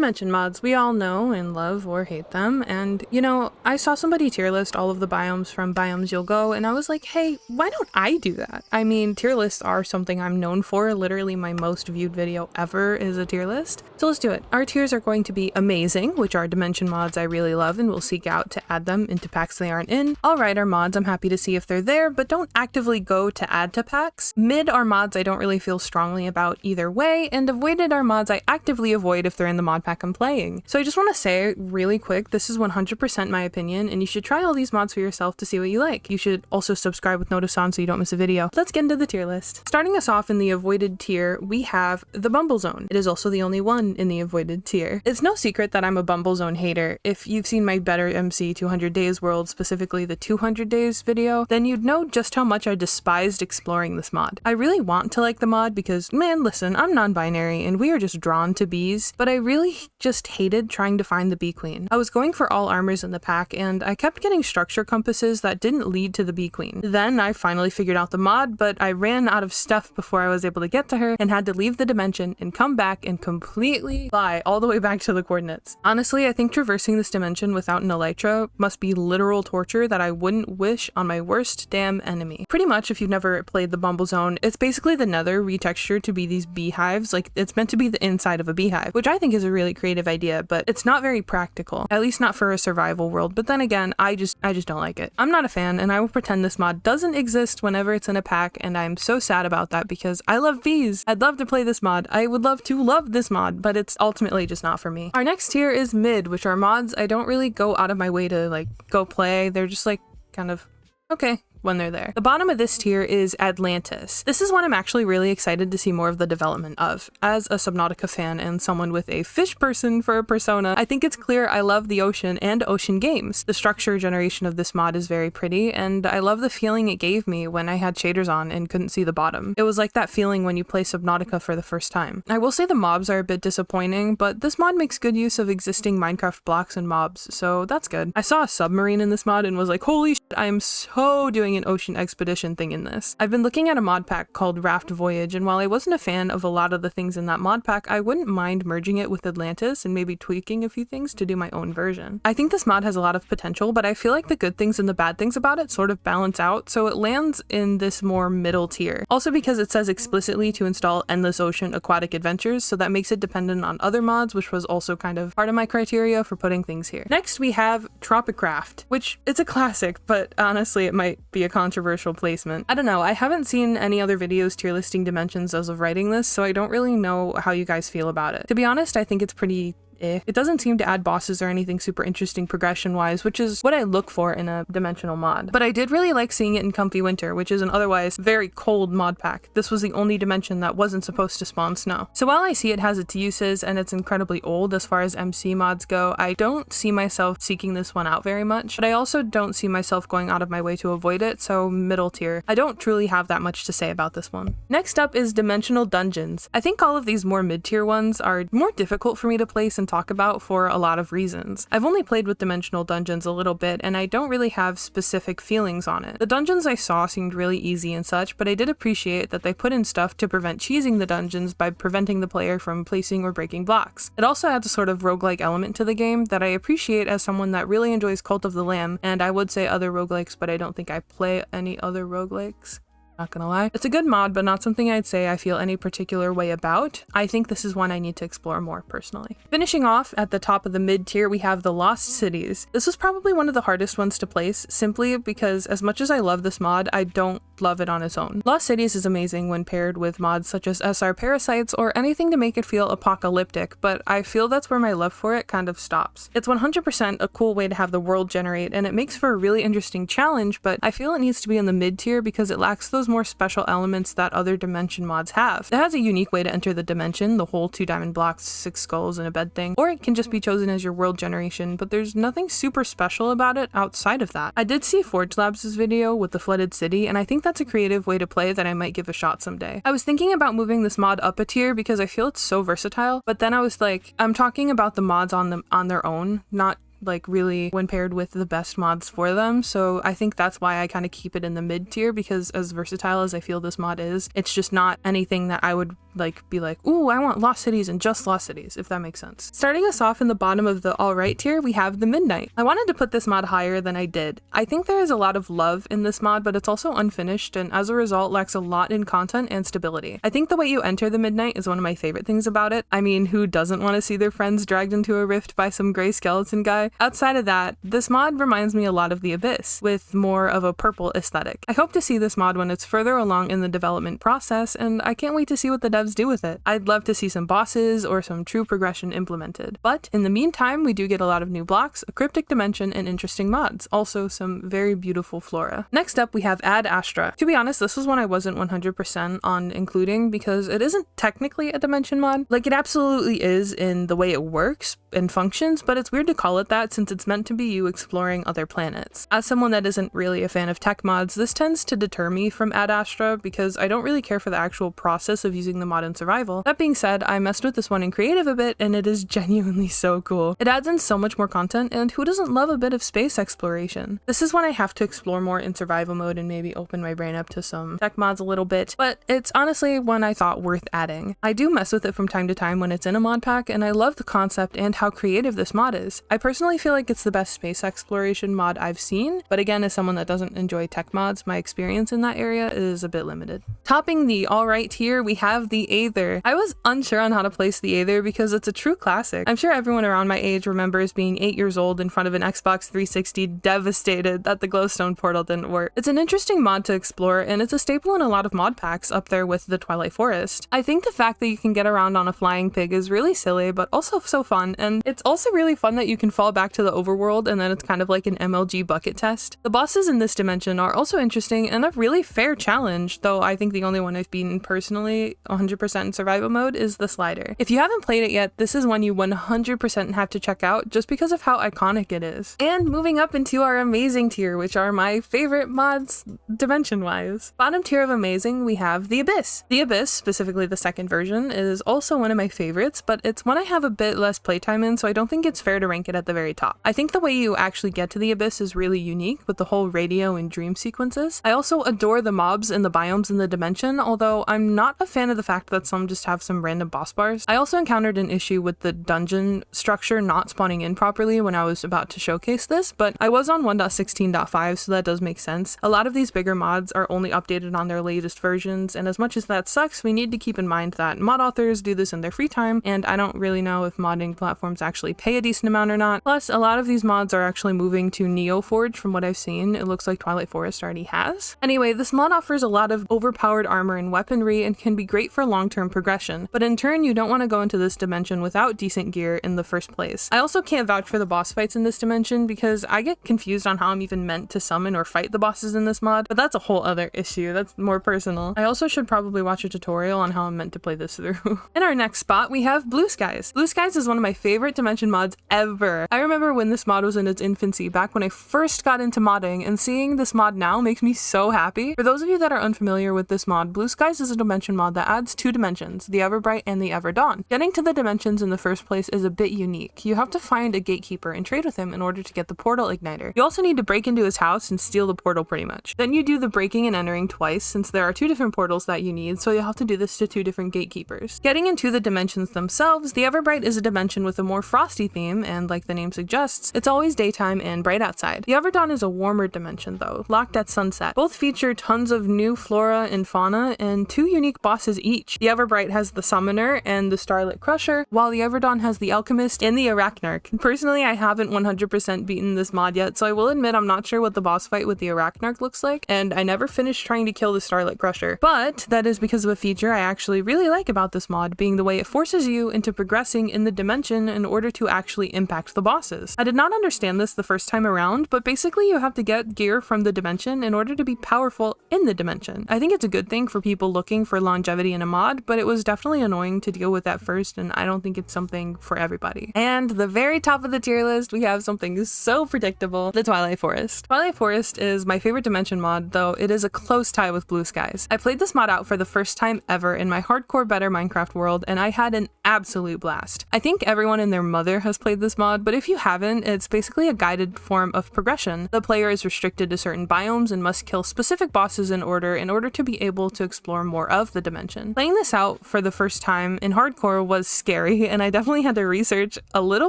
Dimension mods, we all know and love or hate them, and you know, I saw somebody tier list all of the biomes from Biomes You'll Go, and I was like, hey, why don't I do that? I mean, tier lists are something I'm known for. Literally my most viewed video ever is a tier list. So let's do it. Our tiers are going to be amazing, which are Dimension mods I really love and will seek out to add them into packs they aren't in. Alright are mods I'm happy to see if they're there, but don't actively go to add to packs. Mid are mods I don't really feel strongly about either way, and avoided are mods I actively avoid if they're in the mod pack I'm playing. So I just want to say really quick, this is 100% my opinion, and you should try all these mods for yourself to see what you like. You should also subscribe with notice on so you don't miss a video. Let's get into the tier list. Starting us off in the avoided tier, we have the Bumble Zone. It is also the only one in the avoided tier. It's no secret that I'm a Bumble Zone hater. If you've seen my Better MC 200 Days World, specifically the 200 Days video, then you'd know just how much I despised exploring this mod. I really want to like the mod because, man, listen, I'm non-binary and we are just drawn to bees, but I really just hated trying to find the bee queen. I was going for all armors in the pack and I kept getting structure compasses that didn't lead to the bee queen. Then I finally figured out the mod, but I ran out of stuff before I was able to get to her and had to leave the dimension and come back and completely fly all the way back to the coordinates. Honestly, I think traversing this dimension without an elytra must be literal torture that I wouldn't wish on my worst damn enemy. Pretty much, if you've never played the Bumble Zone, it's basically the nether retextured to be these beehives. Like, it's meant to be the inside of a beehive, which I think is a really creative idea, but it's not very practical, at least not for a survival world. But then again, I just don't like it. I'm not a fan, and I will pretend this mod doesn't exist whenever it's in a pack, and I'm so sad about that because I love bees. I'd love to play this mod. I would love to love this mod, but it's ultimately just not for me. Our next tier is mid, which are mods I don't really go out of my way to like go play. They're just like kind of okay when they're there. The bottom of this tier is Atlantis. This is one I'm actually really excited to see more of the development of. As a Subnautica fan and someone with a fish person for a persona, I think it's clear I love the ocean and ocean games. The structure generation of this mod is very pretty, and I love the feeling it gave me when I had shaders on and couldn't see the bottom. It was like that feeling when you play Subnautica for the first time. I will say the mobs are a bit disappointing, but this mod makes good use of existing Minecraft blocks and mobs, so that's good. I saw a submarine in this mod and was like, holy shit, I am so doing an ocean expedition thing in this. I've been looking at a mod pack called Raft Voyage, and while I wasn't a fan of a lot of the things in that mod pack, I wouldn't mind merging it with Atlantis and maybe tweaking a few things to do my own version. I think this mod has a lot of potential, but I feel like the good things and the bad things about it sort of balance out, so it lands in this more middle tier. Also because it says explicitly to install Endless Ocean Aquatic Adventures, so that makes it dependent on other mods, which was also kind of part of my criteria for putting things here. Next we have Tropicraft, which it's a classic, but honestly it might be a controversial placement. I don't know, I haven't seen any other videos tier listing dimensions as of writing this, so I don't really know how you guys feel about it. To be honest, I think it's pretty It doesn't seem to add bosses or anything super interesting progression-wise, which is what I look for in a dimensional mod. But I did really like seeing it in Comfy Winter, which is an otherwise very cold mod pack. This was the only dimension that wasn't supposed to spawn snow. So while I see it has its uses and it's incredibly old as far as MC mods go, I don't see myself seeking this one out very much, but I also don't see myself going out of my way to avoid it, so middle tier. I don't truly have that much to say about this one. Next up is Dimensional Dungeons. I think all of these more mid-tier ones are more difficult for me to place and talk about for a lot of reasons. I've only played with Dimensional Dungeons a little bit, and I don't really have specific feelings on it. The dungeons I saw seemed really easy and such, but I did appreciate that they put in stuff to prevent cheesing the dungeons by preventing the player from placing or breaking blocks. It also adds a sort of roguelike element to the game that I appreciate as someone that really enjoys Cult of the Lamb, and I would say other roguelikes, but I don't think I play any other roguelikes. Not gonna lie. It's a good mod, but not something I'd say I feel any particular way about. I think this is one I need to explore more personally. Finishing off at the top of the mid tier, we have the Lost Cities. This was probably one of the hardest ones to place, simply because as much as I love this mod, I don't love it on its own. Lost Cities is amazing when paired with mods such as SR Parasites or anything to make it feel apocalyptic, but I feel that's where my love for it kind of stops. It's 100% a cool way to have the world generate, and it makes for a really interesting challenge, but I feel it needs to be in the mid tier because it lacks those more special elements that other dimension mods have. It has a unique way to enter the dimension, the whole 2 diamond blocks, 6 skulls, and a bed thing, or it can just be chosen as your world generation, but there's nothing super special about it outside of that. I did see Forge Labs' video with the flooded city, and I think that's a creative way to play that I might give a shot someday. I was thinking about moving this mod up a tier because I feel it's so versatile, but then I was like, I'm talking about the mods on their own, not like really when paired with the best mods for them. So I think that's why I kind of keep it in the mid tier, because as versatile as I feel this mod is, it's just not anything that I would like be like, ooh, I want Lost Cities and just Lost Cities, if that makes sense. Starting us off in the bottom of the alright tier, we have the Midnight. I wanted to put this mod higher than I did. I think there is a lot of love in this mod, but it's also unfinished and as a result lacks a lot in content and stability. I think the way you enter the Midnight is one of my favorite things about it. I mean, who doesn't want to see their friends dragged into a rift by some gray skeleton guy? Outside of that, this mod reminds me a lot of the Abyss, with more of a purple aesthetic. I hope to see this mod when it's further along in the development process, and I can't wait to see what the devs do with it. I'd love to see some bosses or some true progression implemented. But in the meantime, we do get a lot of new blocks, a cryptic dimension, and interesting mods. Also some very beautiful flora. Next up, we have Ad Astra. To be honest, this was one I wasn't 100% on including because it isn't technically a dimension mod. Like, it absolutely is in the way it works and functions, but it's weird to call it that since it's meant to be you exploring other planets. As someone that isn't really a fan of tech mods, this tends to deter me from Ad Astra because I don't really care for the actual process of using the mod in survival. That being said, I messed with this one in creative a bit and it is genuinely so cool. It adds in so much more content, and who doesn't love a bit of space exploration? This is one I have to explore more in survival mode and maybe open my brain up to some tech mods a little bit, but it's honestly one I thought worth adding. I do mess with it from time to time when it's in a mod pack, and I love the concept and how creative this mod is. I personally feel like it's the best space exploration mod I've seen, but again, as someone that doesn't enjoy tech mods, my experience in that area is a bit limited. Topping the alright tier, we have the Aether. I was unsure on how to place the Aether because it's a true classic. I'm sure everyone around my age remembers being 8 years old in front of an Xbox 360 devastated that the glowstone portal didn't work. It's an interesting mod to explore, and it's a staple in a lot of mod packs up there with the Twilight Forest. I think the fact that you can get around on a flying pig is really silly, but also so fun, and it's also really fun that you can fall back to the overworld and then it's kind of like an MLG bucket test. The bosses in this dimension are also interesting and a really fair challenge, though I think the only one I've beaten personally 100% in survival mode is the Slider. If you haven't played it yet, this is one you 100% have to check out just because of how iconic it is. And moving up into our amazing tier, which are my favorite mods dimension-wise. Bottom tier of amazing, we have the Abyss. The Abyss, specifically the second version, is also one of my favorites, but it's one I have a bit less playtime in, so I don't think it's fair to rank it at the very top. I think the way you actually get to the Abyss is really unique with the whole radio and dream sequences. I also adore the mobs and the biomes in the dimension, although I'm not a fan of the fact that some just have some random boss bars. I also encountered an issue with the dungeon structure not spawning in properly when I was about to showcase this, but I was on 1.16.5, so that does make sense. A lot of these bigger mods are only updated on their latest versions, and as much as that sucks, we need to keep in mind that mod authors do this in their free time, and I don't really know if modding platforms actually pay a decent amount or not. Plus, a lot of these mods are actually moving to Neoforge from what I've seen. It looks like Twilight Forest already has. Anyway, this mod offers a lot of overpowered armor and weaponry and can be great for long-term progression, but in turn, you don't want to go into this dimension without decent gear in the first place. I also can't vouch for the boss fights in this dimension because I get confused on how I'm even meant to summon or fight the bosses in this mod, but that's a whole other issue. That's more personal. I also should probably watch a tutorial on how I'm meant to play this through. In our next spot, we have Blue Skies. Blue Skies is one of my favorite dimension mods ever. I remember when this mod was in its infancy back when I first got into modding, and seeing this mod now makes me so happy. For those of you that are unfamiliar with this mod, Blue Skies is a dimension mod that adds two dimensions, the Everbright and the Everdawn. Getting to the dimensions in the first place is a bit unique. You have to find a gatekeeper and trade with him in order to get the portal igniter. You also need to break into his house and steal the portal pretty much. Then you do the breaking and entering twice since there are two different portals that you need, so you'll have to do this to two different gatekeepers. Getting into the dimensions themselves, the Everbright is a dimension with a more frosty theme, and like the name suggests, it's always daytime and bright outside. The Everdawn is a warmer dimension though, locked at sunset. Both feature tons of new flora and fauna and two unique bosses each. The Everbright has the Summoner and the Starlit Crusher, while the Everdawn has the Alchemist and the Arachnarch. Personally, I haven't 100% beaten this mod yet, so I will admit I'm not sure what the boss fight with the Arachnarch looks like, and I never finished trying to kill the Starlit Crusher. But that is because of a feature I actually really like about this mod, being the way it forces you into progressing in the dimension in order to actually impact the bosses. I did not understand this the first time around, but basically you have to get gear from the dimension in order to be powerful in the dimension. I think it's a good thing for people looking for longevity in a mod, but it was definitely annoying to deal with at first, and I don't think it's something for everybody. And the very top of the tier list, we have something so predictable, the Twilight Forest. Twilight Forest is my favorite dimension mod, though it is a close tie with Blue Skies. I played this mod out for the first time ever in my hardcore better Minecraft world, and I had an absolute blast. I think everyone and their mother has played this mod, but if you haven't, it's basically a guided form of progression. The player is restricted to certain biomes and must kill specific bosses in order to be able to explore more of the dimension. Playing this out for the first time in hardcore was scary, and I definitely had to research a little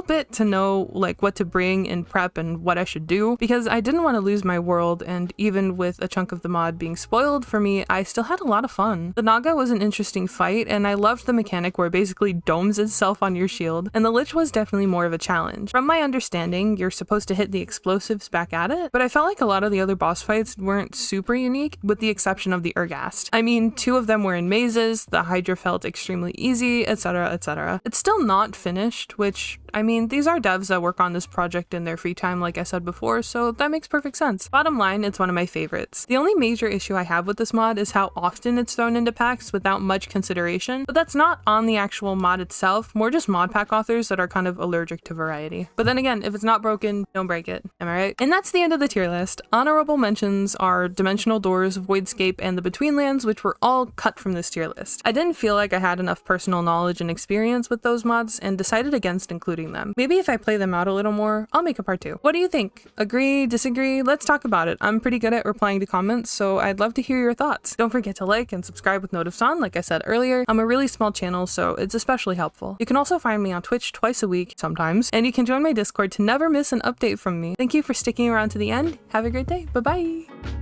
bit to know like what to bring in prep and what I should do, because I didn't want to lose my world, and even with a chunk of the mod being spoiled for me, I still had a lot of fun. The Naga was an interesting fight, and I loved the mechanic where it basically domes itself on your shield, and the Lich was definitely more of a challenge. From my understanding, you're supposed to hit the explosives back at it, but I felt like a lot of the other boss fights weren't super unique, with the exception of the Urghast. I mean, 2 of them were in mazes, the Hydra felt extremely easy, etc, etc. It's still not finished, which, I mean, these are devs that work on this project in their free time, like I said before, so that makes perfect sense. Bottom line, it's one of my favorites. The only major issue I have with this mod is how often it's thrown into packs without much consideration, but that's not on the actual mod itself, more just mod pack authors that are kind of allergic to variety. But then again, if it's not broken, don't break it. Am I right? And that's the end of the tier list. Honorable mentions are Dimensional Doors, Voidscape, and the Betweenlands, which were all cut from this tier list. I didn't feel like I had enough personal knowledge and experience with those mods and decided against including them. Maybe if I play them out a little more, I'll make a part 2. What do you think? Agree? Disagree? Let's talk about it. I'm pretty good at replying to comments, so I'd love to hear your thoughts. Don't forget to like and subscribe with notifs on, like I said earlier. I'm a really small channel, so it's especially helpful. You can also find me on Twitch twice a week, sometimes, and you can join my Discord to never miss an update from me. Thank you for sticking around to the end. Have a great day. Bye-bye!